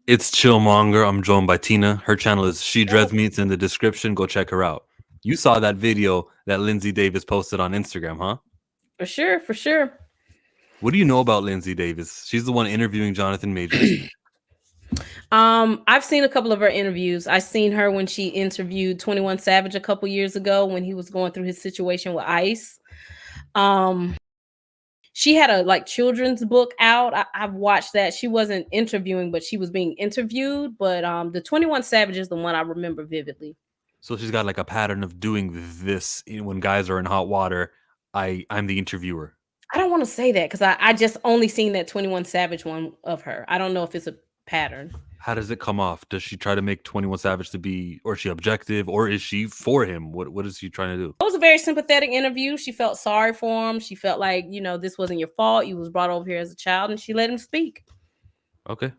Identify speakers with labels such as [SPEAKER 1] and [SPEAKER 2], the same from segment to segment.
[SPEAKER 1] It's Chillmonger. I'm joined by Tina. Her channel is She Dreads Me. It's in the description. Go check her out. You saw that video that Lindsay Davis posted on Instagram, huh?
[SPEAKER 2] For sure, for sure.
[SPEAKER 1] What do you know about Lindsay Davis? She's the one interviewing Jonathan Majors.
[SPEAKER 2] I've seen a couple of her interviews. I seen her when she interviewed 21 Savage a couple years ago when he was going through his situation with ICE. She had a children's book out. I've watched that. She wasn't interviewing, but she was being interviewed. But the 21 Savage is the one I remember vividly.
[SPEAKER 1] So she's got like a pattern of doing this when guys are in hot water. I'm the interviewer.
[SPEAKER 2] I don't want to say that because I just only seen that 21 Savage one of her. I don't know if it's a pattern.
[SPEAKER 1] How does it come off? Does she try to make 21 Savage to be, or is she objective, or is she for him? What is she trying to do?
[SPEAKER 2] It was a very sympathetic interview. She felt sorry for him. She felt like, this wasn't your fault. You was brought over here as a child, and she let him speak.
[SPEAKER 1] Okay.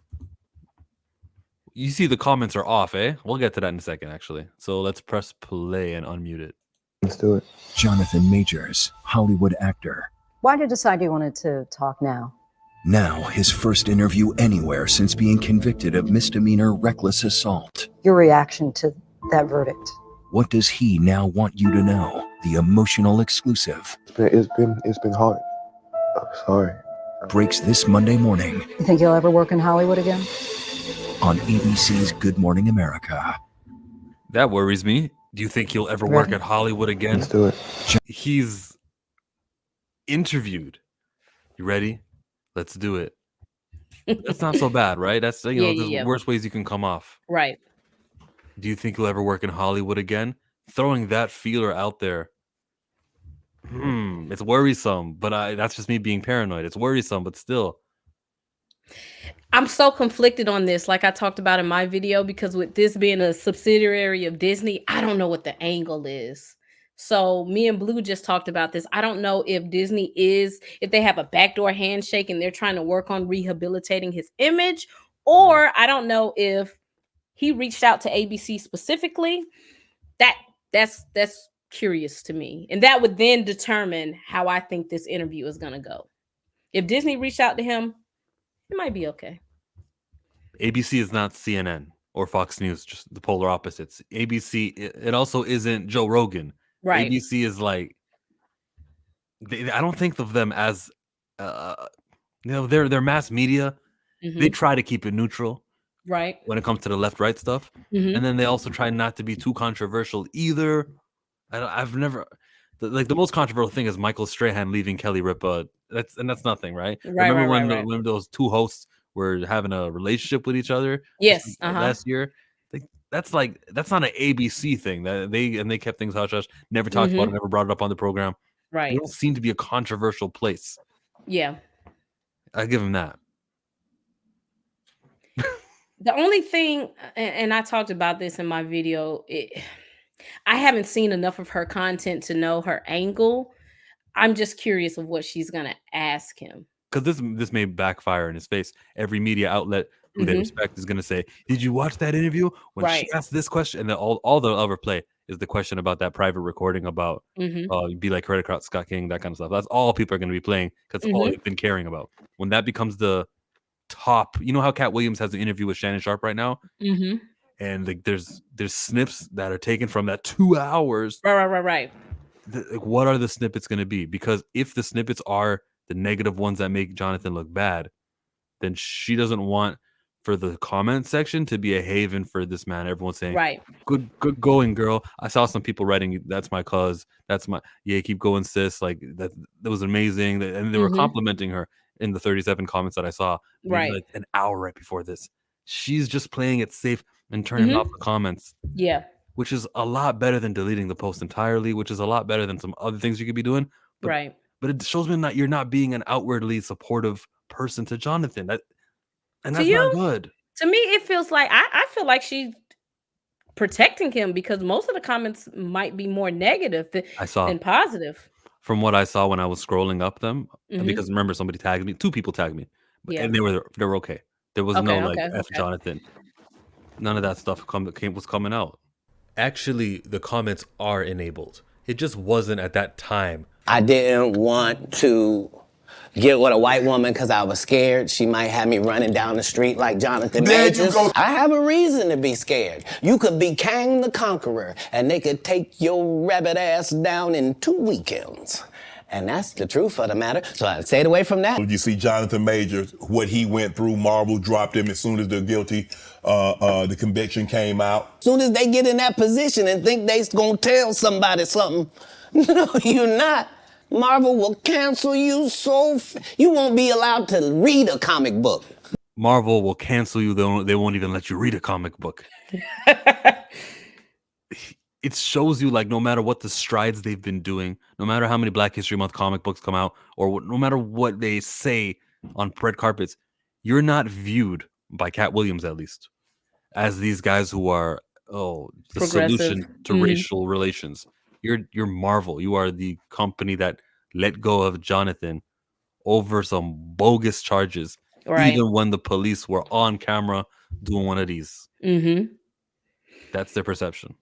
[SPEAKER 1] You see the comments are off, eh? We'll get to that in a second, actually. So let's press play and unmute it.
[SPEAKER 3] Let's do it.
[SPEAKER 4] Jonathan Majors, Hollywood actor.
[SPEAKER 5] Why did you decide you wanted to talk now?
[SPEAKER 4] Now his first interview anywhere since being convicted of misdemeanor reckless assault.
[SPEAKER 5] Your reaction to that verdict?
[SPEAKER 4] What does he now want you to know? The emotional exclusive.
[SPEAKER 3] It's been hard. I'm sorry.
[SPEAKER 4] Breaks this Monday morning.
[SPEAKER 5] You think you'll ever work in Hollywood again?
[SPEAKER 4] On ABC's Good Morning America.
[SPEAKER 1] That worries me. Do you think he'll ever work at Hollywood again?
[SPEAKER 3] Let's do it.
[SPEAKER 1] He's interviewed. You ready? Let's do it. That's not so bad, right? That's the worst ways you can come off.
[SPEAKER 2] Right.
[SPEAKER 1] Do you think he'll ever work in Hollywood again? Throwing that feeler out there. It's worrisome, but that's just me being paranoid. It's worrisome, but still.
[SPEAKER 2] I'm so conflicted on this, like I talked about in my video, because with this being a subsidiary of Disney, I don't know what the angle is. So me and Blue just talked about this. I don't know if Disney if they have a backdoor handshake and they're trying to work on rehabilitating his image, or I don't know if he reached out to ABC specifically. That's curious to me. And that would then determine how I think this interview is going to go. If Disney reached out to him, it might be okay.
[SPEAKER 1] ABC is not CNN or Fox News, just the polar opposites. ABC, it also isn't Joe Rogan.
[SPEAKER 2] Right.
[SPEAKER 1] ABC is like, I don't think of them as, they're mass media. Mm-hmm. They try to keep it neutral.
[SPEAKER 2] Right.
[SPEAKER 1] When it comes to the left-right stuff. Mm-hmm. And then they also try not to be too controversial either. I've never... the most controversial thing is Michael Strahan leaving Kelly Ripa. That's nothing, right? Remember when those two hosts were having a relationship with each other?
[SPEAKER 2] Yes.
[SPEAKER 1] Last year. That's not an ABC thing. That they kept things hush hush. Never talked about it. Never brought it up on the program.
[SPEAKER 2] Right.
[SPEAKER 1] They don't seem to be a controversial place.
[SPEAKER 2] Yeah.
[SPEAKER 1] I give them that.
[SPEAKER 2] The only thing, and I talked about this in my video, I haven't seen enough of her content to know her angle. I'm just curious of what she's going to ask him.
[SPEAKER 1] Because this may backfire in his face. Every media outlet who they respect is going to say, did you watch that interview? When she asked this question, and then all they'll ever play is the question about that private recording about be like credit card Scott King, that kind of stuff. That's all people are going to be playing because that's all they've been caring about. When that becomes the top, you know how Katt Williams has an interview with Shannon Sharpe right now? And like there's snips that are taken from that 2 hours.
[SPEAKER 2] Right.
[SPEAKER 1] What are the snippets going to be? Because if the snippets are the negative ones that make Jonathan look bad, then she doesn't want for the comment section to be a haven for this man. Everyone's saying,
[SPEAKER 2] right,
[SPEAKER 1] good going, girl. I saw some people writing, that's my cuz, that's my, yeah, keep going, sis. Like that was amazing. And they were complimenting her in the 37 comments that I saw.
[SPEAKER 2] Right.
[SPEAKER 1] Like an hour right before this. She's just playing it safe and turning off the comments.
[SPEAKER 2] Yeah.
[SPEAKER 1] Which is a lot better than deleting the post entirely, which is a lot better than some other things you could be doing. But,
[SPEAKER 2] right.
[SPEAKER 1] But it shows me you're not being an outwardly supportive person to Jonathan. That's not good.
[SPEAKER 2] To me, it feels like I feel like she's protecting him because most of the comments might be more negative than positive.
[SPEAKER 1] From what I saw when I was scrolling up them, because remember somebody tagged me, 2 people tagged me, and they were okay. There was no F Jonathan. None of that stuff was coming out. Actually, the comments are enabled. It just wasn't at that time.
[SPEAKER 6] I didn't want to get with a white woman because I was scared she might have me running down the street like Jonathan Majors. I have a reason to be scared. You could be Kang the Conqueror, and they could take your rabbit ass down in 2 weekends. And that's the truth of the matter, so I stayed away from that.
[SPEAKER 7] You see Jonathan Majors, what he went through, Marvel dropped him as soon as the conviction came out.
[SPEAKER 6] As soon as they get in that position and think they's gonna tell somebody something, no, you're not. Marvel will cancel you you won't be allowed to read a comic book.
[SPEAKER 1] Marvel will cancel you. They won't even let you read a comic book. It shows you, like, no matter what the strides they've been doing, no matter how many Black History Month comic books come out, or no matter what they say on red carpets, you're not viewed by Katt Williams, at least, as these guys who are the solution to racial relations. You're Marvel. You are the company that let go of Jonathan over some bogus charges, even when the police were on camera doing one of these. That's their perception.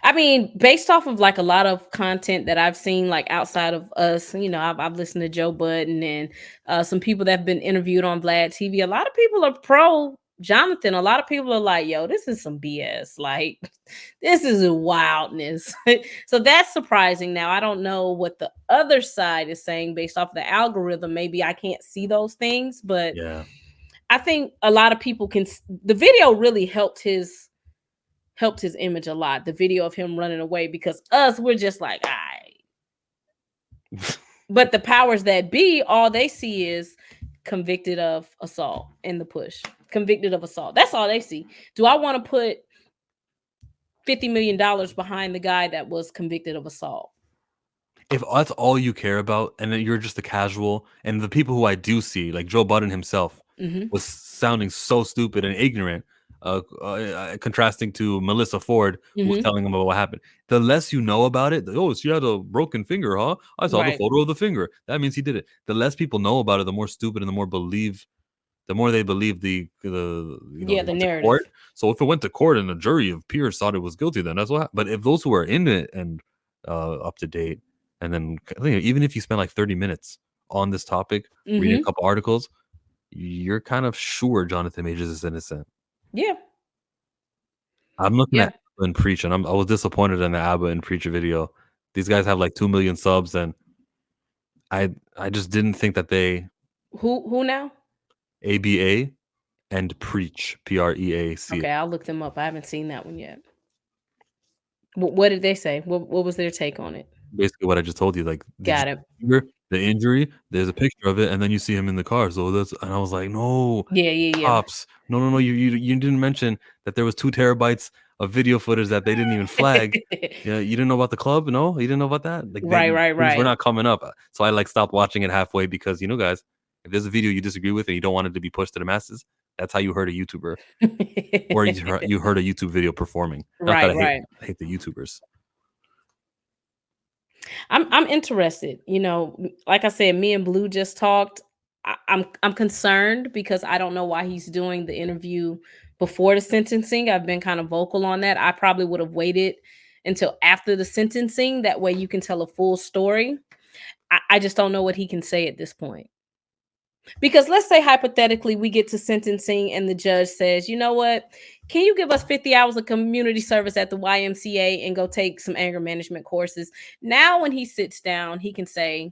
[SPEAKER 2] I mean, based off of like a lot of content that I've seen, like outside of us, you know, I've listened to Joe Budden and some people that have been interviewed on Vlad TV. A lot of people are pro Jonathan. A lot of people are like, yo, this is some BS. Like, this is a wildness. So that's surprising. Now, I don't know what the other side is saying based off of the algorithm. Maybe I can't see those things, but
[SPEAKER 1] yeah,
[SPEAKER 2] I think a lot of people can. The video really helped his image a lot. The video of him running away, because we're just like, all right. But the powers that be, all they see is convicted of assault in the push. Convicted of assault. That's all they see. Do I want to put $50 million behind the guy that was convicted of assault?
[SPEAKER 1] If that's all you care about, and then you're just a casual, and the people who I do see, like Joe Budden himself, was sounding so stupid and ignorant, contrasting to Melissa Ford, who was telling him about what happened. The less you know about it, she had a broken finger, huh? I saw the photo of the finger. That means he did it. The less people know about it, the more stupid and the more they believe the
[SPEAKER 2] narrative.
[SPEAKER 1] Court. So if it went to court and the jury of peers thought it was guilty, then that's what happened. But if those who are in it and up to date, and then even if you spend like 30 minutes on this topic, reading a couple articles, you're kind of sure Jonathan Majors is innocent.
[SPEAKER 2] Yeah.
[SPEAKER 1] I'm looking at Abba and Preach, and I was disappointed in the Abba and Preach video. These guys have like 2 million subs, and I just didn't think that they
[SPEAKER 2] who now?
[SPEAKER 1] ABA and Preach, Preac.
[SPEAKER 2] Okay, I'll look them up. I haven't seen that one yet. What did they say? What was their take on it?
[SPEAKER 1] Basically what I just told you. Like,
[SPEAKER 2] got it.
[SPEAKER 1] The injury, there's a picture of it, and then you see him in the car. So and I was like, no, cops, no. You didn't mention that there was 2 terabytes of video footage that they didn't even flag. Yeah, you didn't know about the club? No, you didn't know about that? Like,
[SPEAKER 2] right.
[SPEAKER 1] We're not coming up. So I like stopped watching it halfway because, guys, if there's a video you disagree with and you don't want it to be pushed to the masses, that's how you hurt a YouTuber, or you hurt a YouTube video performing. Not that I hate the YouTubers.
[SPEAKER 2] I'm interested. Like I said, me and Blue just talked. I'm concerned because I don't know why he's doing the interview before the sentencing. I've been kind of vocal on that. I probably would have waited until after the sentencing. That way you can tell a full story. I just don't know what he can say at this point. Because let's say hypothetically we get to sentencing and the judge says, you know what, can you give us 50 hours of community service at the YMCA and go take some anger management courses? Now when he sits down, he can say,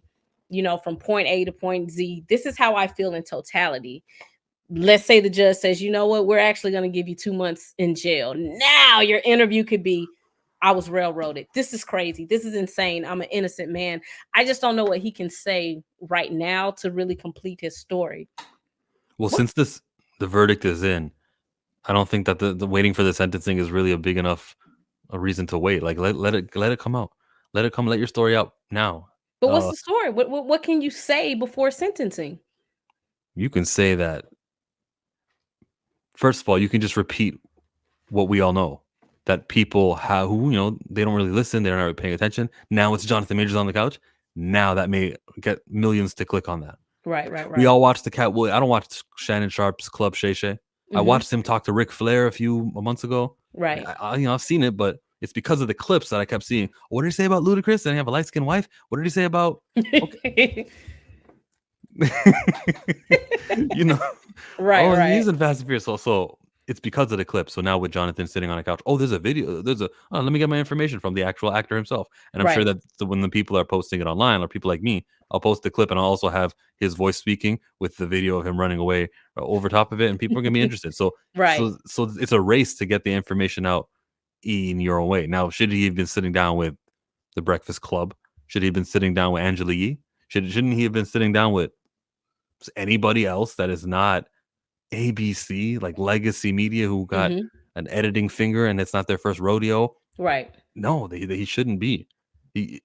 [SPEAKER 2] from point A to point Z, this is how I feel in totality. Let's say the judge says, you know what, we're actually going to give you 2 months in jail. Now your interview could be, I was railroaded. This is crazy. This is insane. I'm an innocent man. I just don't know what he can say right now to really complete his story.
[SPEAKER 1] Well, since the verdict is in, I don't think that the waiting for the sentencing is really a big enough a reason to wait. Like, let it come out. Let it come. Let your story out now.
[SPEAKER 2] But what's the story? What can you say before sentencing?
[SPEAKER 1] You can say that. First of all, you can just repeat what we all know. That people who they don't really listen, they're not really paying attention. Now it's Jonathan Majors on the couch. Now that may get millions to click on that.
[SPEAKER 2] Right.
[SPEAKER 1] We all watched the Katt Williams. I don't watch Shannon Sharp's Club Shay Shay. I watched him talk to Ric Flair a few months ago.
[SPEAKER 2] Right.
[SPEAKER 1] I've seen it, but it's because of the clips that I kept seeing. What did he say about Ludacris? Did he have a light skinned wife? What did he say about? Okay. You know,
[SPEAKER 2] Right,
[SPEAKER 1] oh,
[SPEAKER 2] right,
[SPEAKER 1] he's in Fast and Furious. So it's because of the clip. So now with Jonathan sitting on a couch, oh, there's a video. Oh, let me get my information from the actual actor himself. And I'm sure
[SPEAKER 2] right.
[SPEAKER 1] that when the people are posting it online, or people like me, I'll post the clip and I'll also have his voice speaking with the video of him running away over top of it, and people are gonna be interested. So
[SPEAKER 2] Right.
[SPEAKER 1] so it's a race to get the information out in your own way. Now, should he have been sitting down with the Breakfast Club? Should he have been sitting down with Angela Yee? Shouldn't he have been sitting down with anybody else that is not ABC, like legacy media, who got
[SPEAKER 2] Mhm.
[SPEAKER 1] an editing finger and it's not their first rodeo?
[SPEAKER 2] Right.
[SPEAKER 1] No, he shouldn't be.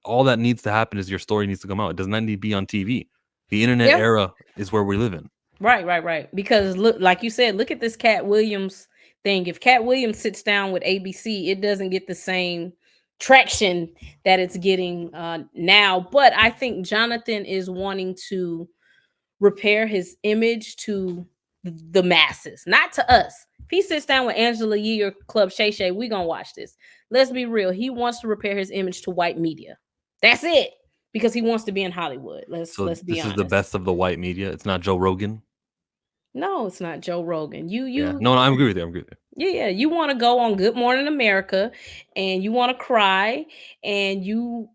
[SPEAKER 1] All that needs to happen is your story needs to come out. It does not need to be on TV. The internet
[SPEAKER 2] Yeah.
[SPEAKER 1] era is where we live in.
[SPEAKER 2] Right, right, right. Because look, like you said, look at this Cat Williams thing. If Cat Williams sits down with ABC, it doesn't get the same traction that it's getting now. But I think Jonathan is wanting to repair his image to the masses, not to us. If he sits down with Angela Yee or Club Shay Shay, we gonna watch this. Let's be real. He wants to repair his image to white media. That's it. Because he wants to be in Hollywood.
[SPEAKER 1] So
[SPEAKER 2] Let's be
[SPEAKER 1] this is the
[SPEAKER 2] honest.
[SPEAKER 1] best of the white media. It's not Joe Rogan.
[SPEAKER 2] No, it's not Joe Rogan.
[SPEAKER 1] Yeah. No, I agree with you. I agree with you.
[SPEAKER 2] Yeah, you want to go on Good Morning America and you want to cry and you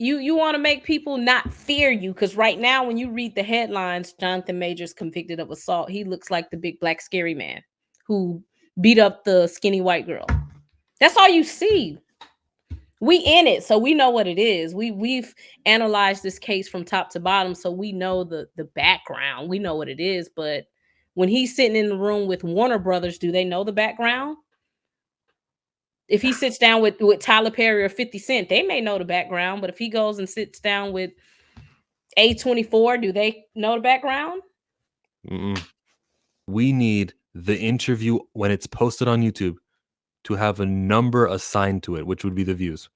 [SPEAKER 2] want to make people not fear you, because right now when you read the headlines, Jonathan Majors convicted of assault, he looks like the big black scary man who beat up the skinny white girl. That's all you see. We in it, so we know what it is. We've analyzed this case from top to bottom, so we know the background. We know what it is. But when he's sitting in the room with Warner Brothers, do they know the background? If he sits down with Tyler Perry or 50 Cent, they may know the background. But if he goes and sits down with A24, do they know the background?
[SPEAKER 1] Mm-mm. We need the interview when it's posted on YouTube to have a number assigned to it, which would be the views,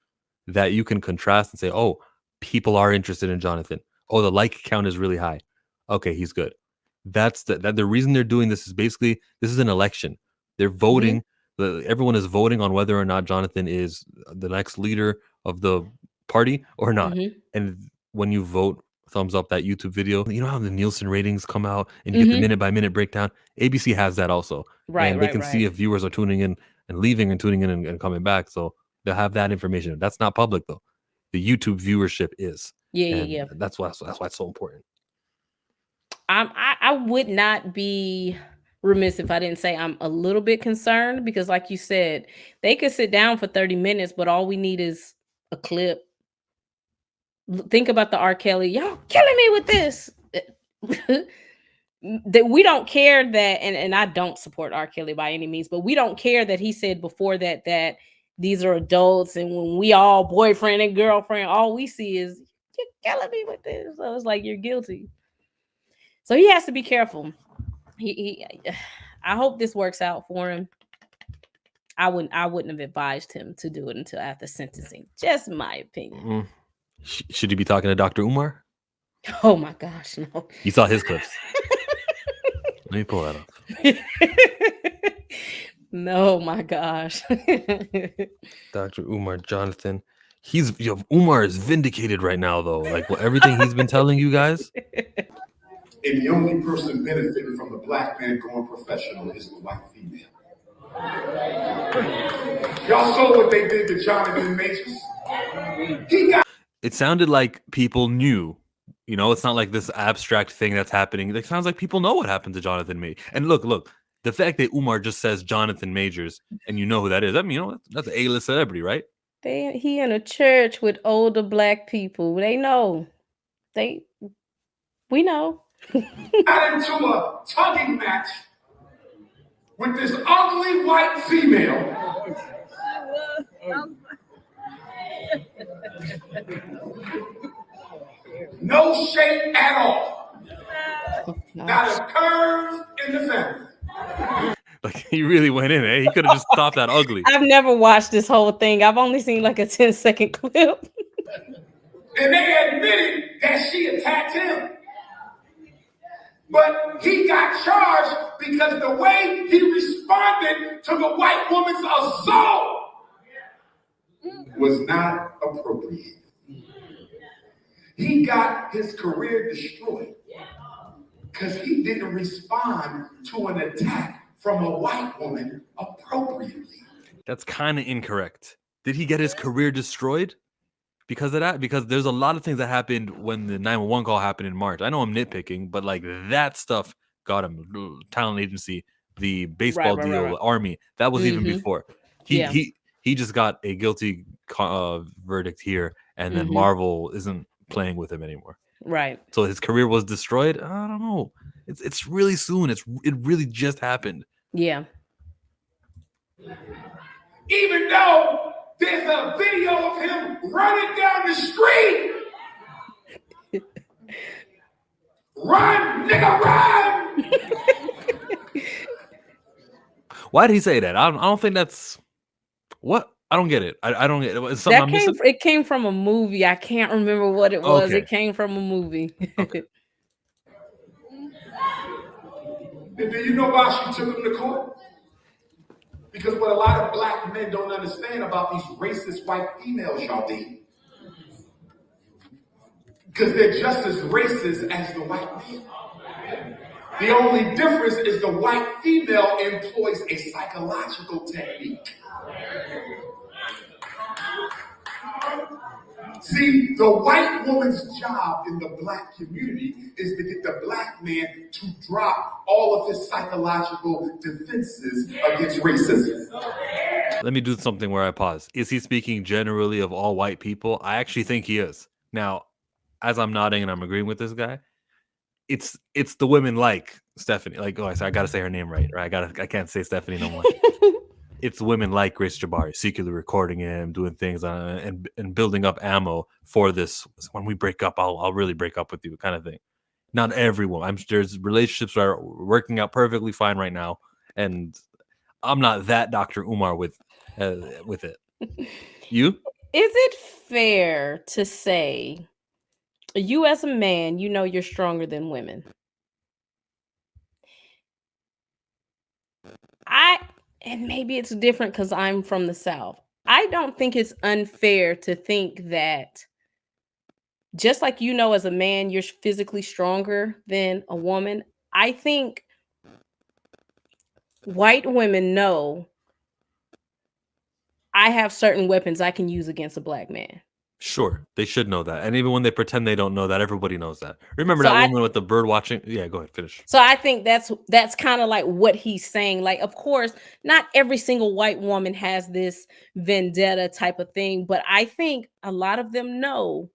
[SPEAKER 1] that you can contrast and say, oh, people are interested in Jonathan. Oh, the like count is really high. Okay, he's good. That's the reason they're doing this is basically this is an election. They're
[SPEAKER 2] Mhm.
[SPEAKER 1] voting. Everyone is voting on whether or not Jonathan is the next leader of the party or not.
[SPEAKER 2] Mhm.
[SPEAKER 1] And when you vote, thumbs up that YouTube video. You know how the Nielsen ratings come out and you get the
[SPEAKER 2] Mhm.
[SPEAKER 1] minute by minute breakdown. ABC has that also,
[SPEAKER 2] Right,
[SPEAKER 1] and they
[SPEAKER 2] right,
[SPEAKER 1] can see
[SPEAKER 2] right.
[SPEAKER 1] if viewers are tuning in and leaving and tuning in and coming back. So they'll have that information. That's not public though. The YouTube viewership is,
[SPEAKER 2] Yeah, yeah,
[SPEAKER 1] and
[SPEAKER 2] yeah.
[SPEAKER 1] that's why it's so important.
[SPEAKER 2] I would not be remiss if I didn't say I'm a little bit concerned, because like you said, they could sit down for 30 minutes, but all we need is a clip. Think about the R. Kelly, y'all killing me with this. That we don't care that, and I don't support R. Kelly by any means, but we don't care that he said before that these are adults, and when we all boyfriend and girlfriend, all we see is you're killing me with this. So it's like you're guilty. So he has to be careful. He I hope this works out for him. I wouldn't have advised him to do it until after sentencing. Just my opinion.
[SPEAKER 1] Mm. Should he be talking to Dr. Umar?
[SPEAKER 2] Oh my gosh, no.
[SPEAKER 1] You saw his clips. Let me pull that up.
[SPEAKER 2] No, my gosh.
[SPEAKER 1] Dr. Umar Jonathan. Umar is vindicated right now though. Like everything he's been telling you guys.
[SPEAKER 8] And the only person benefiting from the black man going professional is the white female. Y'all saw what they did to Jonathan Majors?
[SPEAKER 1] It sounded like people knew. You know, it's not like this abstract thing that's happening. It sounds like people know what happened to Jonathan Majors. And look, the fact that Umar just says Jonathan Majors and you know who that is, I mean, that's an A-list celebrity, right?
[SPEAKER 2] He in a church with older black people. They know. We know.
[SPEAKER 8] Got into a tugging match with this ugly white female. No shape at all. Not a curve in the family.
[SPEAKER 1] Like he really went in, eh? He could have just stopped that ugly.
[SPEAKER 2] I've never watched this whole thing. I've only seen like a 10-second clip.
[SPEAKER 8] And they admitted that she attacked him. But he got charged because the way he responded to the white woman's assault was not appropriate. He got his career destroyed. because he didn't respond to an attack from a white woman appropriately.
[SPEAKER 1] That's kind of incorrect. Did he get his career destroyed because of that? Because there's a lot of things that happened when the 911 call happened in March. I know I'm nitpicking, but like that stuff got him. Talent agency, the baseball deal, the army. That was even before. He just got a guilty verdict here, and then Marvel isn't playing with him anymore.
[SPEAKER 2] Right.
[SPEAKER 1] So his career was destroyed. I don't know. It's really soon. It really just happened.
[SPEAKER 2] Yeah.
[SPEAKER 8] Even though there's a video of him running down the street. Run, nigga, run!
[SPEAKER 1] Why did he say that? I don't think that's what. I don't get it. I don't get it. It's something I'm missing?
[SPEAKER 2] It came from a movie. I can't remember what it was.
[SPEAKER 1] Okay.
[SPEAKER 2] It came from a movie.
[SPEAKER 1] Okay.
[SPEAKER 8] Do you know why she took him to court? Because what a lot of black men don't understand about these racist white females, y'all do. Because they're just as racist as the white men. The only difference is the white female employs a psychological technique. See, the white woman's job in the black community is to get the black man to drop all of his psychological defenses against racism.
[SPEAKER 1] Let me do something where I pause. Is he speaking generally of all white people? I actually think he is. Now, as I'm nodding and I'm agreeing with this guy, it's the women like Stephanie. Like, oh, I gotta say her name right? I can't say Stephanie no more. It's women like Grace Jabari secretly recording him, doing things and building up ammo for this. When we break up, I'll really break up with you, kind of thing. Not everyone. There's relationships that are working out perfectly fine right now, and I'm not that Dr. Umar with it. You?
[SPEAKER 2] Is it fair to say you as a man, you know you're stronger than women? And maybe it's different because I'm from the South. I don't think it's unfair to think that just like you know as a man, you're physically stronger than a woman. I think white women know I have certain weapons I can use against a black man.
[SPEAKER 1] Sure, they should know that. And even when they pretend they don't know that, everybody knows that. Remember that woman with the bird watching? Yeah, go ahead, finish.
[SPEAKER 2] So I think that's kind of like what he's saying. Like, of course, not every single white woman has this vendetta type of thing, but I think a lot of them know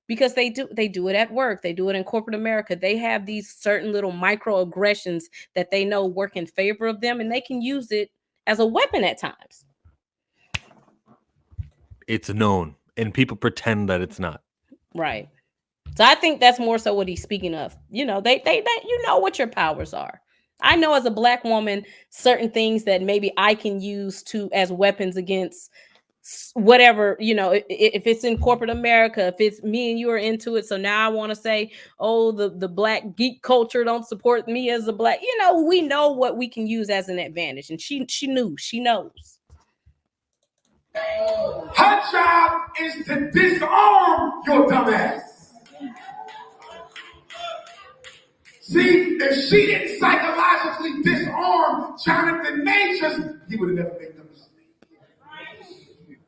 [SPEAKER 2] because they do it at work. They do it in corporate America. They have these certain little microaggressions that they know work in favor of them, and they can use it as a weapon at times.
[SPEAKER 1] It's known. And people pretend that it's not.
[SPEAKER 2] Right. So I think that's more so what he's speaking of. You know, they you know what your powers are. I know as a black woman, certain things that maybe I can use as weapons against whatever, you know, if it's in corporate America, if it's me and you are into it. So now I want to say, oh, the black geek culture don't support me as a black, you know, we know what we can use as an advantage. And she knows.
[SPEAKER 8] Her job is to disarm your dumbass. See, if she didn't psychologically disarm Jonathan Majors, he would have never made the mistake.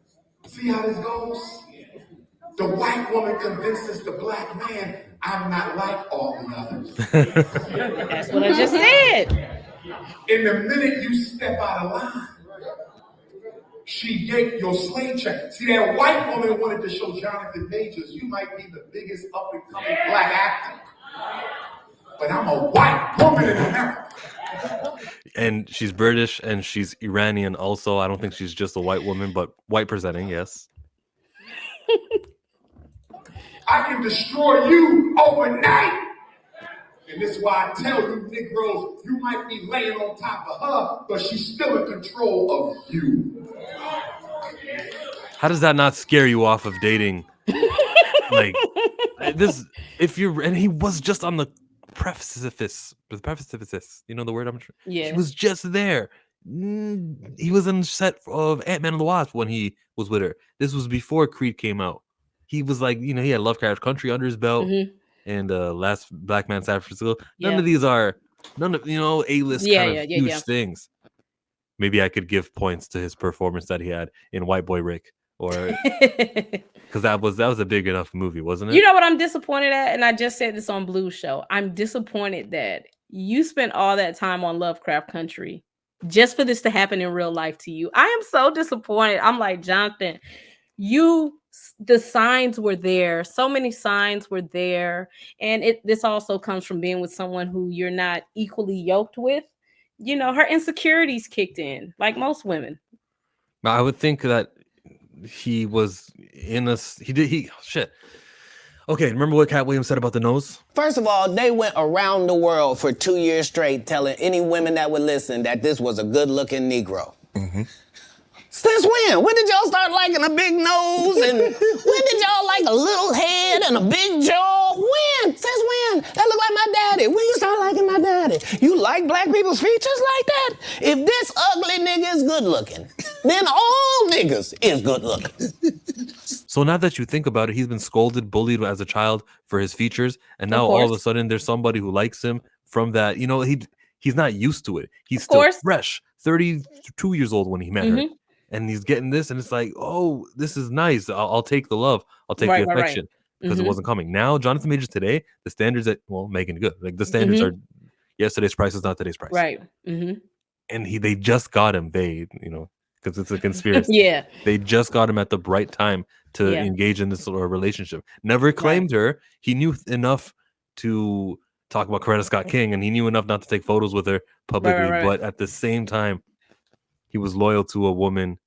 [SPEAKER 8] See how this goes? The white woman convinces the black man, I'm not like all the others.
[SPEAKER 2] That's what I just said.
[SPEAKER 8] In the minute you step out of line, she yanked your slave check. See, that white woman wanted to show Jonathan Majors, you might be the biggest up-and-coming black actor, but I'm a white woman in America.
[SPEAKER 1] And she's British and she's Iranian also. I don't think she's just a white woman, but white presenting, yes.
[SPEAKER 8] I can destroy you overnight. And this is why I tell you, Negroes, you might be laying on top of her, but she's still in control of you.
[SPEAKER 1] How does that not scare you off of dating? Like this, and he was just on the precipice. You know the word I'm trying.
[SPEAKER 2] Yeah.
[SPEAKER 1] He was just there. He was on the set of Ant-Man and the Wasp when he was with her. This was before Creed came out. He was like, you know, he had Lovecraft Country under his belt.
[SPEAKER 2] Mm-hmm.
[SPEAKER 1] and Last Black Man San Francisco. None
[SPEAKER 2] Yeah.
[SPEAKER 1] of these are A-list
[SPEAKER 2] Yeah,
[SPEAKER 1] kind of
[SPEAKER 2] yeah, yeah,
[SPEAKER 1] huge
[SPEAKER 2] yeah.
[SPEAKER 1] things. Maybe I could give points to his performance that he had in White Boy Rick, or because that was a big enough movie, wasn't
[SPEAKER 2] You
[SPEAKER 1] it?
[SPEAKER 2] know what I'm disappointed at? And I just said this on Blue's show. I'm disappointed that you spent all that time on Lovecraft Country just for this to happen in real life to you. I am so disappointed. I'm like, Jonathan, the signs were there. So many signs were there. And this also comes from being with someone who you're not equally yoked with. You know, her insecurities kicked in, like most women.
[SPEAKER 1] I would think that he was in a shit. Okay, remember what Cat Williams said about the nose?
[SPEAKER 6] First of all, they went around the world for 2 years straight telling any women that would listen that this was a good-looking Negro. Since when? When did y'all start liking a big nose? And when did y'all like a little head and a big jaw? When? Since when? That look like my daddy. When you start liking my daddy? You like black people's features like that? If this ugly nigga is good looking, then all niggas is good looking.
[SPEAKER 1] So now that you think about it, he's been scolded, bullied as a child for his features, and
[SPEAKER 2] Of
[SPEAKER 1] now all of a
[SPEAKER 2] course.
[SPEAKER 1] sudden there's somebody who likes him from that. He's not used to it. He's
[SPEAKER 2] Of
[SPEAKER 1] still
[SPEAKER 2] course.
[SPEAKER 1] fresh, 32 years old when he met her,
[SPEAKER 2] Mhm.
[SPEAKER 1] and he's getting this, and it's like, oh, this is nice. I'll take the love, I'll take the
[SPEAKER 2] Right, right, right.
[SPEAKER 1] affection because it
[SPEAKER 2] Mhm.
[SPEAKER 1] wasn't coming. Now Jonathan Majors today, the standards Megan Good, like the standards
[SPEAKER 2] Mhm.
[SPEAKER 1] are yesterday's price is not today's price,
[SPEAKER 2] Right. Mhm.
[SPEAKER 1] and they just got him. Because it's a conspiracy.
[SPEAKER 2] Yeah.
[SPEAKER 1] They just got him at the right time to
[SPEAKER 2] Yeah.
[SPEAKER 1] engage in this sort of relationship. Never
[SPEAKER 2] Right.
[SPEAKER 1] claimed her. He knew enough to talk about Coretta Scott King, and he knew enough not to take photos with her
[SPEAKER 2] Right, right,
[SPEAKER 1] publicly.
[SPEAKER 2] right.
[SPEAKER 1] But at the same time, he was loyal to a woman,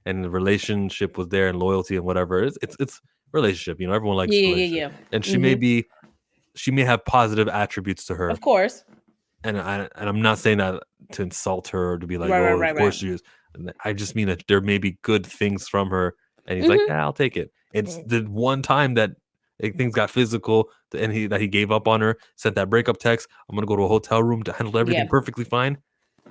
[SPEAKER 1] and the relationship was there, and loyalty and whatever. It's relationship. Everyone likes
[SPEAKER 2] Yeah, yeah,
[SPEAKER 1] relationship,
[SPEAKER 2] yeah,
[SPEAKER 1] and
[SPEAKER 2] yeah. Mhm.
[SPEAKER 1] she may have positive attributes to her,
[SPEAKER 2] Of course.
[SPEAKER 1] and I'm not saying that to insult her or to be like,
[SPEAKER 2] Right, right,
[SPEAKER 1] oh, of
[SPEAKER 2] right,
[SPEAKER 1] course
[SPEAKER 2] right.
[SPEAKER 1] she is. I just mean that there may be good things from her, and he's like,
[SPEAKER 2] Mhm.
[SPEAKER 1] yeah, I'll take it. It's the one time that things got physical, and he gave up on her, sent that breakup text. I'm gonna go to a hotel room to handle everything
[SPEAKER 2] Yeah.
[SPEAKER 1] perfectly fine,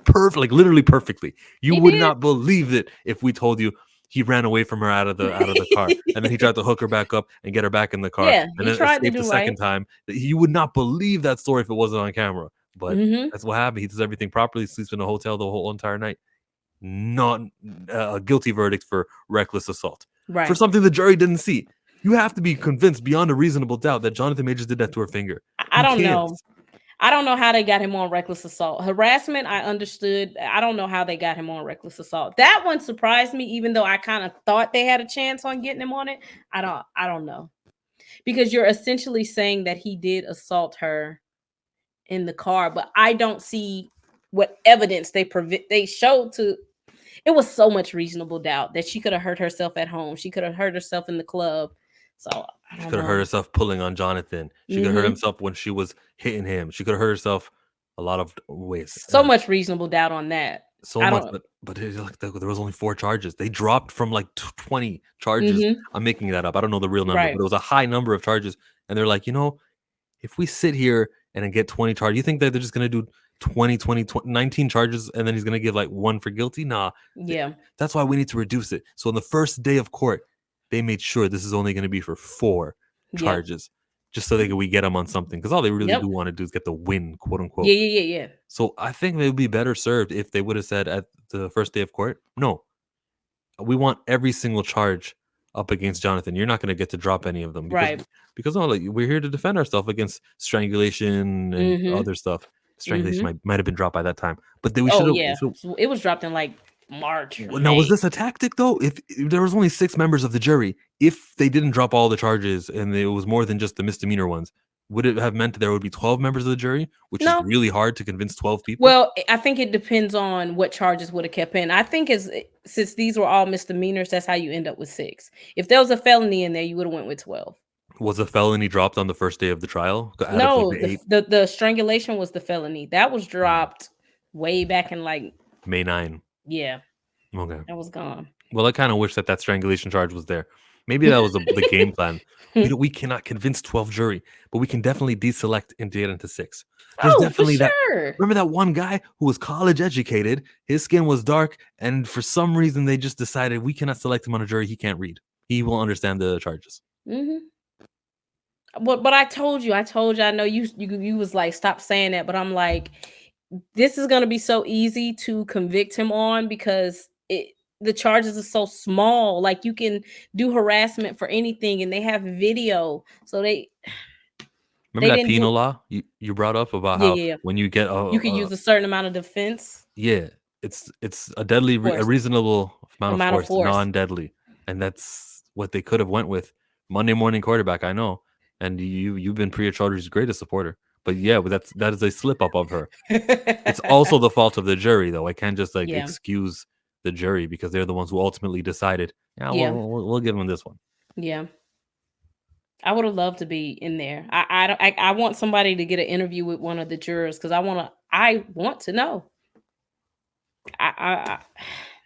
[SPEAKER 1] perfect, like literally perfectly. You
[SPEAKER 2] He
[SPEAKER 1] would
[SPEAKER 2] did.
[SPEAKER 1] not believe it if we told you he ran away from her out of the car, and then he tried to hook her back up and get her back in the car,
[SPEAKER 2] Yeah,
[SPEAKER 1] and
[SPEAKER 2] he
[SPEAKER 1] then
[SPEAKER 2] tried to
[SPEAKER 1] escaped
[SPEAKER 2] do
[SPEAKER 1] the second
[SPEAKER 2] right.
[SPEAKER 1] time. You would not believe that story if it wasn't on camera, but
[SPEAKER 2] Mhm.
[SPEAKER 1] that's what happened. He does everything properly, sleeps in a hotel the whole entire night. Not a guilty verdict for reckless assault for
[SPEAKER 2] Right.
[SPEAKER 1] something the jury didn't see. You have to be convinced beyond a reasonable doubt that Jonathan Majors did that to her finger.
[SPEAKER 2] I
[SPEAKER 1] You
[SPEAKER 2] don't
[SPEAKER 1] can't.
[SPEAKER 2] know. I don't know how they got him on reckless assault. Harassment, I understood. I don't know how they got him on reckless assault. That one surprised me, even though I kind of thought they had a chance on getting him on it. I don't know. Because you're essentially saying that he did assault her in the car, but I don't see what evidence they showed to. It was so much reasonable doubt that she could have hurt herself at home. She could have hurt herself in the club. So I
[SPEAKER 1] She
[SPEAKER 2] don't
[SPEAKER 1] could have hurt
[SPEAKER 2] know.
[SPEAKER 1] herself pulling on Jonathan. She could have hurt
[SPEAKER 2] Mhm.
[SPEAKER 1] himself when she was hitting him. She could have hurt herself a lot of ways.
[SPEAKER 2] So much reasonable doubt on that.
[SPEAKER 1] So
[SPEAKER 2] I
[SPEAKER 1] much,
[SPEAKER 2] don't.
[SPEAKER 1] but there was only 4 charges. They dropped from like 20 charges.
[SPEAKER 2] Mhm.
[SPEAKER 1] I'm making that up. I don't know the real number,
[SPEAKER 2] Right.
[SPEAKER 1] but it was a high number of charges. And they're like, if we sit here and then get 20 charges, you think that they're just gonna do 19 charges and then he's gonna give like 1 for guilty? Nah.
[SPEAKER 2] Yeah.
[SPEAKER 1] That's why we need to reduce it. So on the first day of court, they made sure this is only gonna be for 4
[SPEAKER 2] Yep.
[SPEAKER 1] charges, just so we get them on something. Because all they really
[SPEAKER 2] Yep.
[SPEAKER 1] do want to do is get the win, quote unquote.
[SPEAKER 2] Yeah, yeah, yeah, yeah.
[SPEAKER 1] So I think they would be better served if they would have said at the first day of court, no, we want every single charge up against Jonathan. You're not going to get to drop any of them
[SPEAKER 2] Right.
[SPEAKER 1] because we're here to defend ourselves against strangulation and
[SPEAKER 2] Mhm.
[SPEAKER 1] other stuff. Strangulation
[SPEAKER 2] Mhm.
[SPEAKER 1] might have been dropped by that time, but then we should
[SPEAKER 2] Oh
[SPEAKER 1] have.
[SPEAKER 2] yeah. So it was dropped in like March or
[SPEAKER 1] Now, was
[SPEAKER 2] May.
[SPEAKER 1] this a tactic though? If there was only 6 members of the jury, if they didn't drop all the charges and it was more than just the misdemeanor ones, would it have meant that there would be 12 members of the jury, which is
[SPEAKER 2] No.
[SPEAKER 1] really hard to convince 12 people?
[SPEAKER 2] Well, I think it depends on what charges would have kept in. I think since these were all misdemeanors, that's how you end up with 6. If there was a felony in there, you would have went with 12.
[SPEAKER 1] Was a felony dropped on the first day of the trial? Out of like
[SPEAKER 2] No,
[SPEAKER 1] the 8,
[SPEAKER 2] the strangulation was the felony. That was dropped way back in like
[SPEAKER 1] May 9.
[SPEAKER 2] yeah,
[SPEAKER 1] Okay.
[SPEAKER 2] that was gone.
[SPEAKER 1] Well, I kind of wish that strangulation charge was there. Maybe that was the game plan. We cannot convince 12 jury, but we can definitely deselect and get into 6. There's
[SPEAKER 2] Oh, for
[SPEAKER 1] definitely that.
[SPEAKER 2] sure.
[SPEAKER 1] Remember that one guy who was college educated, his skin was dark, and for some reason they just decided we cannot select him on a jury. He can't read. He won't understand the charges.
[SPEAKER 2] Mhm. But I told you, I know you was like, stop saying that, but I'm like, this is gonna be so easy to convict him on because the charges are so small. Like you can do harassment for anything, and they have video, so
[SPEAKER 1] Remember
[SPEAKER 2] they
[SPEAKER 1] that
[SPEAKER 2] didn't do.
[SPEAKER 1] penal law you brought up about
[SPEAKER 2] Yeah,
[SPEAKER 1] how
[SPEAKER 2] yeah, yeah.
[SPEAKER 1] when you get
[SPEAKER 2] You could use a certain amount of defense
[SPEAKER 1] yeah, it's a deadly a
[SPEAKER 2] force,
[SPEAKER 1] reasonable amount of
[SPEAKER 2] amount of
[SPEAKER 1] force,
[SPEAKER 2] force.
[SPEAKER 1] non-deadly, and that's what they could have went with. Monday morning quarterback, I know, and you've been Priya Chaudhry's greatest supporter, but yeah, but that is a slip up of her. It's also the fault of the jury, though. I can't just like
[SPEAKER 2] Yeah,
[SPEAKER 1] excuse the jury because they're the ones who ultimately decided. Yeah,
[SPEAKER 2] yeah,
[SPEAKER 1] we'll give them this one.
[SPEAKER 2] yeah. I would have loved to be in there. I want somebody to get an interview with one of the jurors because I want to know.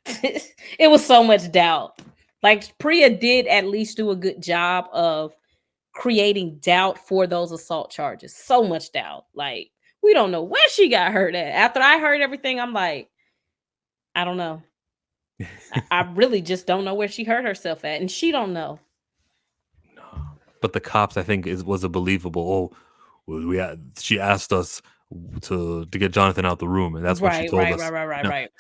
[SPEAKER 2] It was so much doubt. Like Priya did at least do a good job of creating doubt for those assault charges. So much doubt. Like we don't know where she got hurt at. After I heard everything, I'm like, I don't know. I really just don't know where she hurt herself at, and she don't know.
[SPEAKER 1] But the cops, I think, was a believable. Oh, well, she asked us to get Jonathan out the room, and that's what she
[SPEAKER 2] Right,
[SPEAKER 1] told
[SPEAKER 2] right, right,
[SPEAKER 1] us.
[SPEAKER 2] right, right,
[SPEAKER 1] Now,
[SPEAKER 2] right,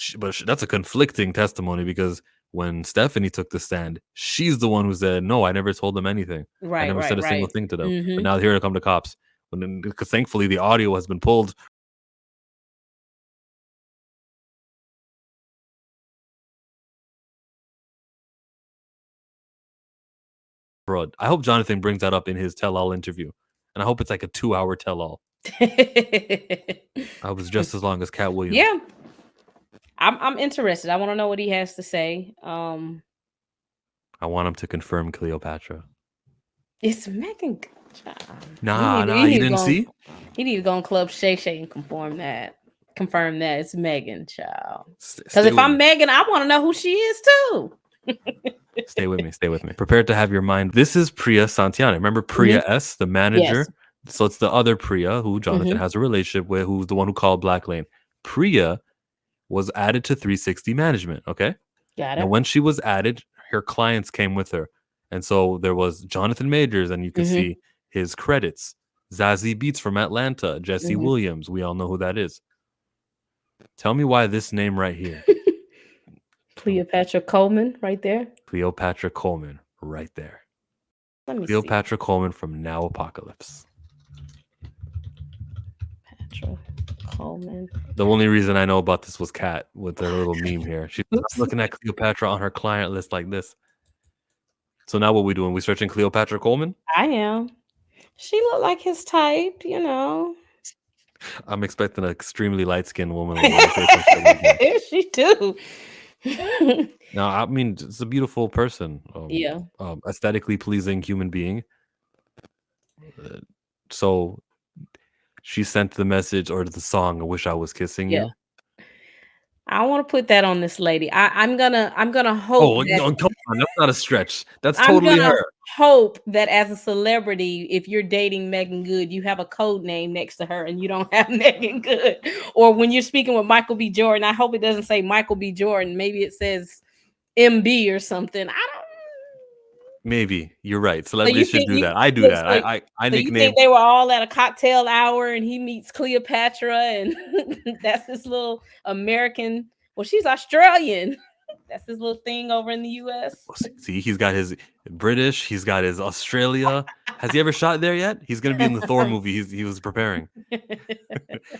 [SPEAKER 1] that's a conflicting testimony because when Stephanie took the stand, she's the one who said, "No, I never told them anything. I
[SPEAKER 2] right,
[SPEAKER 1] never said
[SPEAKER 2] right,
[SPEAKER 1] a single
[SPEAKER 2] right.
[SPEAKER 1] thing to them." But
[SPEAKER 2] Mm-hmm.
[SPEAKER 1] now here come the cops. Because thankfully the audio has been pulled. Bro, I hope Jonathan brings that up in his tell-all interview, and I hope it's like a 2-hour tell-all. I was just as long as Cat Williams.
[SPEAKER 2] Yeah, I'm interested. I want to know what he has to say.
[SPEAKER 1] I want him to confirm Cleopatra.
[SPEAKER 2] It's Megan.
[SPEAKER 1] Nah, you didn't see?
[SPEAKER 2] He need to go on Club Shay Shay and confirm that. Confirm that it's Megan, child. Because
[SPEAKER 1] Stay
[SPEAKER 2] if
[SPEAKER 1] with
[SPEAKER 2] I'm
[SPEAKER 1] me.
[SPEAKER 2] Megan, I want to know who she is too.
[SPEAKER 1] Stay with me. Stay with me. Prepared to have your mind. This is Priya Santiana. Remember Priya S, the
[SPEAKER 2] Yes.
[SPEAKER 1] manager? So it's the other Priya who Jonathan
[SPEAKER 2] Mm-hmm.
[SPEAKER 1] has a relationship with, who's the one who called Black Lane. Priya was added to 360 management. Okay.
[SPEAKER 2] Got
[SPEAKER 1] Now,
[SPEAKER 2] it.
[SPEAKER 1] when she was added, her clients came with her. And so there was Jonathan Majors, and you could
[SPEAKER 2] Mm-hmm.
[SPEAKER 1] see his credits. Zazie Beats from Atlanta, Jesse
[SPEAKER 2] Mm-hmm.
[SPEAKER 1] Williams. We all know who that is. Tell me why this name right here.
[SPEAKER 2] Cleopatra Coleman, right there.
[SPEAKER 1] Cleopatra Coleman, right there.
[SPEAKER 2] Let me
[SPEAKER 1] Cleopatra Coleman from Now Apocalypse.
[SPEAKER 2] see. Cleopatra Coleman.
[SPEAKER 1] The only reason I know about this was Katt with their little meme here. She's
[SPEAKER 2] Oops.
[SPEAKER 1] looking at Cleopatra on her client list like this. So now what we doing? We searching Cleopatra Coleman?
[SPEAKER 2] I am. She looked like his type, you know.
[SPEAKER 1] I'm expecting an extremely light-skinned woman when I say some shit like that.
[SPEAKER 2] She do.
[SPEAKER 1] No, I mean, it's a beautiful person.
[SPEAKER 2] Yeah.
[SPEAKER 1] Aesthetically pleasing human being. So she sent the message or the song, I Wish I Was Kissing
[SPEAKER 2] Yeah.
[SPEAKER 1] You.
[SPEAKER 2] I want to put that on this lady. I'm gonna hope
[SPEAKER 1] Oh,
[SPEAKER 2] that
[SPEAKER 1] no, come on. That's not a stretch. That's
[SPEAKER 2] I'm
[SPEAKER 1] totally
[SPEAKER 2] gonna
[SPEAKER 1] her.
[SPEAKER 2] hope that as a celebrity, if you're dating Megan Good, you have a code name next to her and you don't have Megan Good. Or when you're speaking with Michael B. Jordan, I hope it doesn't say Michael B. Jordan. Maybe it says MB or something. I don't.
[SPEAKER 1] Maybe. You're right.
[SPEAKER 2] So you
[SPEAKER 1] Celebrities should
[SPEAKER 2] think
[SPEAKER 1] do
[SPEAKER 2] you
[SPEAKER 1] that. I do
[SPEAKER 2] look
[SPEAKER 1] that.
[SPEAKER 2] so,
[SPEAKER 1] I
[SPEAKER 2] so you
[SPEAKER 1] nickname.
[SPEAKER 2] think they were all at a cocktail hour and he meets Cleopatra and that's his little American. Well, she's Australian. That's his little thing over in the US.
[SPEAKER 1] See, he's got his British, he's got his Australia. Has he ever shot there yet? He's gonna be in the Thor movie. He was preparing.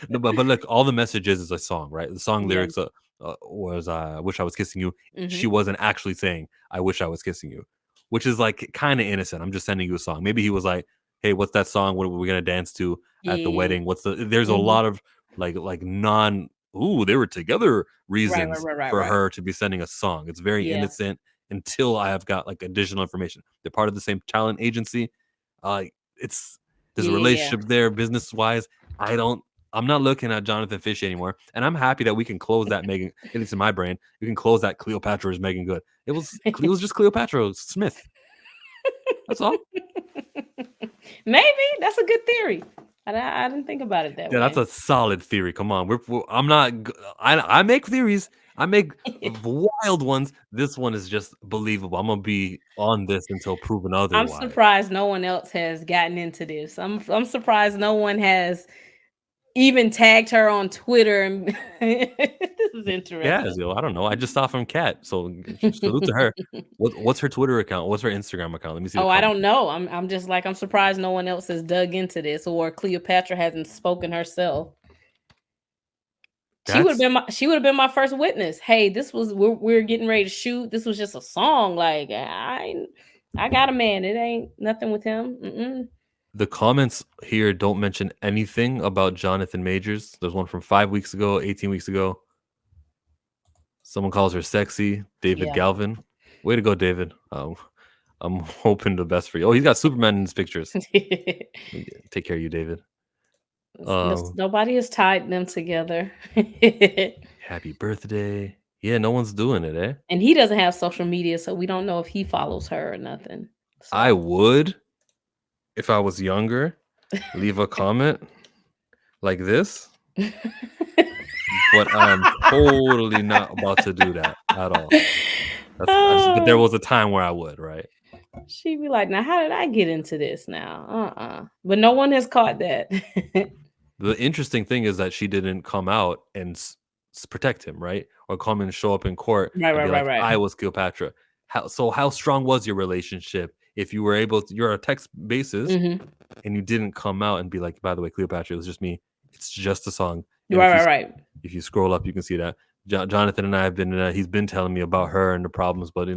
[SPEAKER 1] No, but look, all the messages is a song, right? The song
[SPEAKER 2] Yeah.
[SPEAKER 1] lyrics was "I wish I was kissing you." She
[SPEAKER 2] Mhm.
[SPEAKER 1] wasn't actually saying "I wish I was kissing you," which is like kind of innocent. I'm just sending you a song. Maybe he was like, "Hey, what's that song? What are we gonna dance to at the
[SPEAKER 2] Yeah.
[SPEAKER 1] wedding? What's the?" There's a
[SPEAKER 2] Mhm.
[SPEAKER 1] lot of like non. Ooh, they were together
[SPEAKER 2] Right,
[SPEAKER 1] reasons
[SPEAKER 2] right, right, right,
[SPEAKER 1] for
[SPEAKER 2] right.
[SPEAKER 1] her to be sending a song. It's very
[SPEAKER 2] Yeah.
[SPEAKER 1] innocent until I have got like additional information. They're part of the same talent agency. It's there's a
[SPEAKER 2] Yeah, yeah, yeah.
[SPEAKER 1] relationship there business wise. I'm not looking at Jonathan Fishy anymore, and I'm happy that we can close that Megan. At least in my brain, we can close that Cleopatra is Megan Good. It was just Cleopatra Smith. That's all.
[SPEAKER 2] Maybe that's a good theory. I didn't think about it that
[SPEAKER 1] Yeah, that's
[SPEAKER 2] way.
[SPEAKER 1] a solid theory. Come on, I'm not. I make theories. I make wild ones. This one is just believable. I'm gonna be on this until proven
[SPEAKER 2] I'm
[SPEAKER 1] otherwise.
[SPEAKER 2] surprised no one else has gotten into this. I'm surprised no one has even tagged her on Twitter and this is
[SPEAKER 1] Yeah,
[SPEAKER 2] interesting.
[SPEAKER 1] yo, I don't know. I just saw from Kat, so salute to her. What's her Twitter account? What's her Instagram account? Let me see the
[SPEAKER 2] Oh, I
[SPEAKER 1] comment.
[SPEAKER 2] don't know. I'm just like I'm surprised no one else has dug into this or Cleopatra hasn't spoken herself.
[SPEAKER 1] That's
[SPEAKER 2] She would have been my first witness. Hey, this was we're getting ready to shoot. This was just a song. Like I got a man. It ain't nothing with him. Mm-mm.
[SPEAKER 1] the comments here don't mention anything about Jonathan Majors. There's one from 5 weeks ago, 18 weeks ago. Someone calls her sexy. David
[SPEAKER 2] Yeah.
[SPEAKER 1] Galvin. Way to go, David. I'm hoping the best for you. Oh, he's got Superman in his pictures. Take care of you, David.
[SPEAKER 2] Nobody has tied them together.
[SPEAKER 1] Happy birthday. Yeah, no one's doing it, eh?
[SPEAKER 2] And he doesn't have social media, so we don't know if he follows her or nothing.
[SPEAKER 1] I
[SPEAKER 2] So
[SPEAKER 1] would, if I was younger, leave a comment like this, but I am totally not about to do that at all. But there
[SPEAKER 2] Oh,
[SPEAKER 1] was a time where I would, right?
[SPEAKER 2] she'd be like, now how did I get into this now? But no one has caught that.
[SPEAKER 1] The interesting thing is that she didn't come out and protect him, right? Or come and show up in court
[SPEAKER 2] Right,
[SPEAKER 1] and
[SPEAKER 2] right,
[SPEAKER 1] be
[SPEAKER 2] right,
[SPEAKER 1] like,
[SPEAKER 2] right.
[SPEAKER 1] "I was Cleopatra." How strong was your relationship if you were able to? You're a text basis,
[SPEAKER 2] Mhm.
[SPEAKER 1] and you didn't come out and be like, "By the way, Cleopatra, it was just me. It's just a song." And
[SPEAKER 2] Right, right, right.
[SPEAKER 1] if you scroll up, you can see that Jonathan and I have been. He's been telling me about her and the problems, but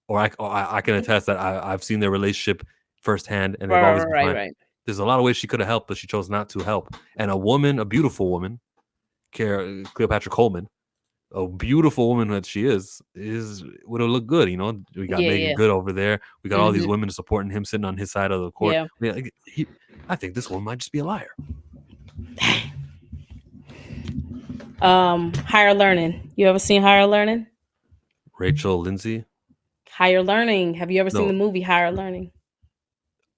[SPEAKER 1] I can attest that I've seen their relationship firsthand, and they've
[SPEAKER 2] Right,
[SPEAKER 1] always
[SPEAKER 2] right,
[SPEAKER 1] been
[SPEAKER 2] right,
[SPEAKER 1] fine.
[SPEAKER 2] right.
[SPEAKER 1] There's a lot of ways she could have helped, but she chose not to help. And a woman, a beautiful woman, Cleopatra Coleman, a beautiful woman that she is would have looked good. You know, we got
[SPEAKER 2] Yeah,
[SPEAKER 1] Megan
[SPEAKER 2] yeah.
[SPEAKER 1] Good over there. We got all these
[SPEAKER 2] Mhm.
[SPEAKER 1] women supporting him, sitting on his side of the court.
[SPEAKER 2] Yeah.
[SPEAKER 1] I mean, I think this woman might just be a liar.
[SPEAKER 2] Higher Learning. You ever seen Higher Learning?
[SPEAKER 1] Rachel Lindsay.
[SPEAKER 2] Higher Learning. Have you ever seen
[SPEAKER 1] No,
[SPEAKER 2] the movie Higher Learning?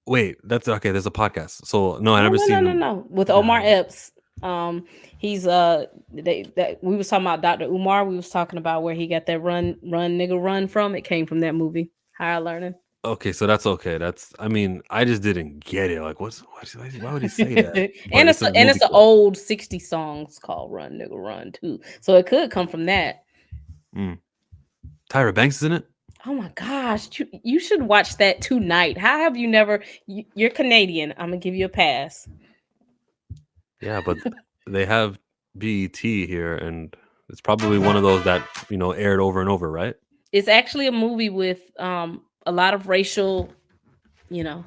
[SPEAKER 1] wait, that's okay. There's a podcast. So no, I
[SPEAKER 2] Oh
[SPEAKER 1] never
[SPEAKER 2] no, no,
[SPEAKER 1] seen
[SPEAKER 2] no,
[SPEAKER 1] them.
[SPEAKER 2] no. With
[SPEAKER 1] Yeah,
[SPEAKER 2] Omar Epps. He's that we was talking about Dr. Umar. We was talking about where he got that run nigga run from. It came from that movie. Higher Learning.
[SPEAKER 1] okay, so that's okay. I mean, I just didn't get it. Like, why would he say that? But
[SPEAKER 2] and
[SPEAKER 1] it's a
[SPEAKER 2] it's
[SPEAKER 1] movie
[SPEAKER 2] an
[SPEAKER 1] quote.
[SPEAKER 2] old 60 songs called Run Nigga Run too. So it could come from that.
[SPEAKER 1] Mm. Tyra Banks is in it.
[SPEAKER 2] Oh my gosh, you should watch that tonight. How have you never you're Canadian. I'm gonna give you a pass.
[SPEAKER 1] Yeah, but they have BET here, and it's probably one of those that aired over and over, right?
[SPEAKER 2] It's actually a movie with a lot of racial, you know.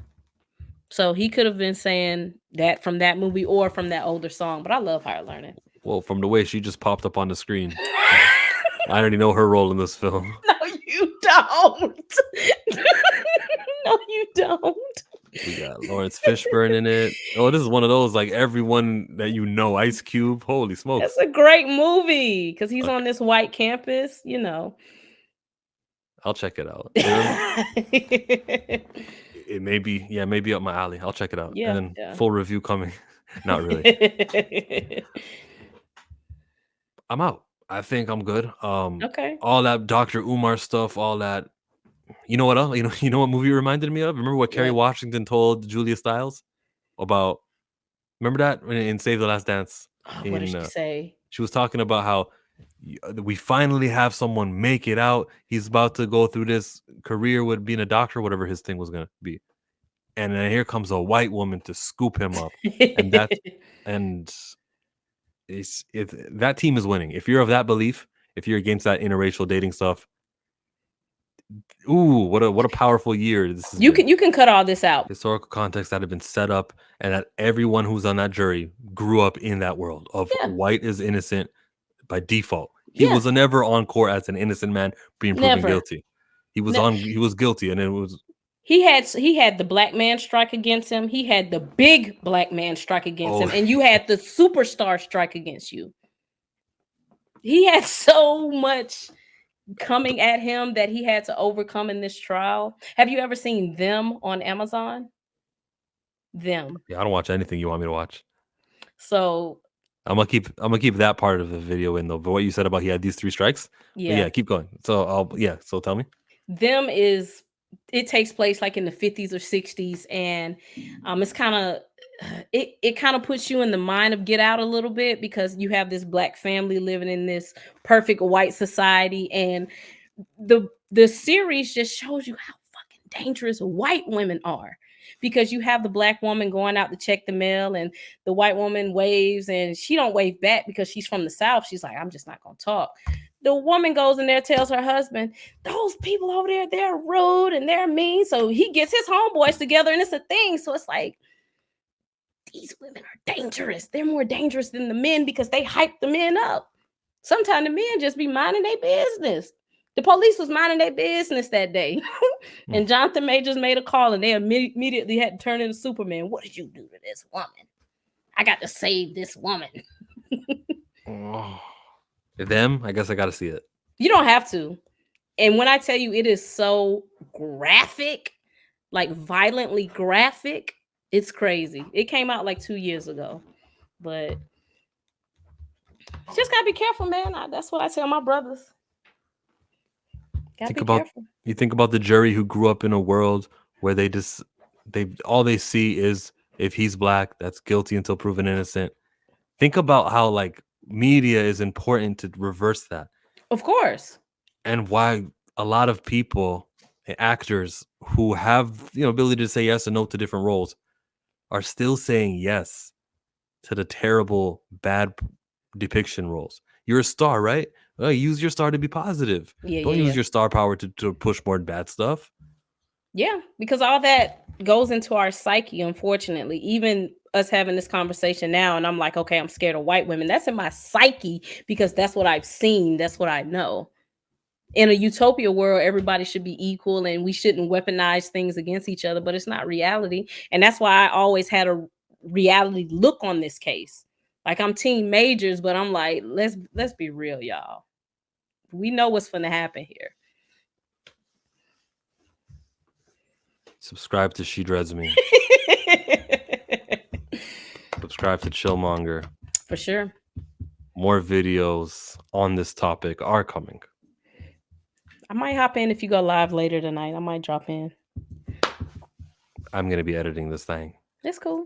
[SPEAKER 2] So he could have been saying that from that movie or from that older song, but I love Higher Learning.
[SPEAKER 1] Well, from the way she just popped up on the screen, I already know her role in this film.
[SPEAKER 2] No, you don't. No, you don't.
[SPEAKER 1] We got Lawrence Fishburne in it. Oh, this is one of those like everyone that you know, Ice Cube. Holy
[SPEAKER 2] That's
[SPEAKER 1] smokes!
[SPEAKER 2] a great movie because he's on
[SPEAKER 1] Okay,
[SPEAKER 2] this white campus, you know.
[SPEAKER 1] I'll check it out. It may be, yeah, maybe up my alley. I'll check it out, and
[SPEAKER 2] Yeah,
[SPEAKER 1] then
[SPEAKER 2] yeah.
[SPEAKER 1] full review coming. Not really. I'm out. I think I'm good.
[SPEAKER 2] Okay.
[SPEAKER 1] All that Dr. Umar stuff, all that. You know what else? You know what movie it reminded me of? Remember what Kerry
[SPEAKER 2] What?
[SPEAKER 1] Washington told Julia Stiles about? Remember that in Save the Last Dance?
[SPEAKER 2] Oh, what did
[SPEAKER 1] In
[SPEAKER 2] she say?
[SPEAKER 1] She was talking about how we finally have someone make it out. He's about to go through this career with being a doctor, whatever his thing was gonna be, and then here comes a white woman to scoop him up, and and if that team is winning. If you're of that belief, if you're against that interracial dating stuff, ooh, what a powerful year this has been.
[SPEAKER 2] You can cut all this out.
[SPEAKER 1] Historical context that had been set up, and that everyone who's on that jury grew up in that world of
[SPEAKER 2] Yeah.
[SPEAKER 1] white is innocent by default. He
[SPEAKER 2] Yeah.
[SPEAKER 1] was never on court as an innocent man being proven
[SPEAKER 2] Never.
[SPEAKER 1] guilty. He was guilty, and it was
[SPEAKER 2] He had the black man strike against him. He had the big black man strike against
[SPEAKER 1] oh
[SPEAKER 2] him, and you had the superstar strike against you. He had so much coming at him that he had to overcome in this trial. Have you ever seen Them on Amazon? Them.
[SPEAKER 1] Yeah, I don't watch anything you want me to watch.
[SPEAKER 2] So
[SPEAKER 1] I'm gonna keep that part of the video in though. But what you said about he had these 3 strikes, but
[SPEAKER 2] yeah,
[SPEAKER 1] yeah, keep going. So tell me.
[SPEAKER 2] them is it takes place like in the 50s or 60s, and it's kind of it kind of puts you in the mind of Get Out a little bit, because you have this black family living in this perfect white society, and the series just shows you how fucking dangerous white women are, because you have the black woman going out to check the mail, and the white woman waves, and she don't wave back because she's from the South. She's like, I'm just not gonna talk. The woman goes in there, tells her husband, those people over there, they're rude and they're mean. So he gets his homeboys together, and it's a thing. So it's like, these women are dangerous. They're more dangerous than the men because they hype the men up. Sometimes the men just be minding their business. The police was minding their business that day. And Jonathan Majors made a call, and they immediately had to turn into Superman. What did you do to this woman? I got to save this woman.
[SPEAKER 1] Them, I guess I gotta see it.
[SPEAKER 2] You don't have to. And when I tell you it is so graphic, like violently graphic, it's crazy. It came out like 2 years ago. But just gotta be careful, man. That's what I tell my brothers. Gotta be careful.
[SPEAKER 1] You think about the jury who grew up in a world where they all they see is if he's black, that's guilty until proven innocent. Think about how like media is important to reverse that,
[SPEAKER 2] Of course.
[SPEAKER 1] and why a lot of people, actors who have ability to say yes and no to different roles, are still saying yes to the terrible bad depiction roles. You're a star, right? Well, use your star to be positive.
[SPEAKER 2] Yeah,
[SPEAKER 1] Don't
[SPEAKER 2] yeah,
[SPEAKER 1] use
[SPEAKER 2] yeah.
[SPEAKER 1] your star power to push more bad stuff.
[SPEAKER 2] Yeah, because all that goes into our psyche, unfortunately. Even us having this conversation now, and I'm like, okay, I'm scared of white women. That's in my psyche because that's what I've seen. That's what I know. In a utopia world, everybody should be equal and we shouldn't weaponize things against each other, but it's not reality. And that's why I always had a reality look on this case. Like, I'm team Majors, but I'm like, let's be real, y'all. We know what's going to happen here.
[SPEAKER 1] Subscribe to She Dreads Me. Subscribe to Chillmonger.
[SPEAKER 2] For sure.
[SPEAKER 1] More videos on this topic are coming.
[SPEAKER 2] I might hop in if you go live later tonight. I might drop in.
[SPEAKER 1] I'm going to be editing this thing.
[SPEAKER 2] That's cool.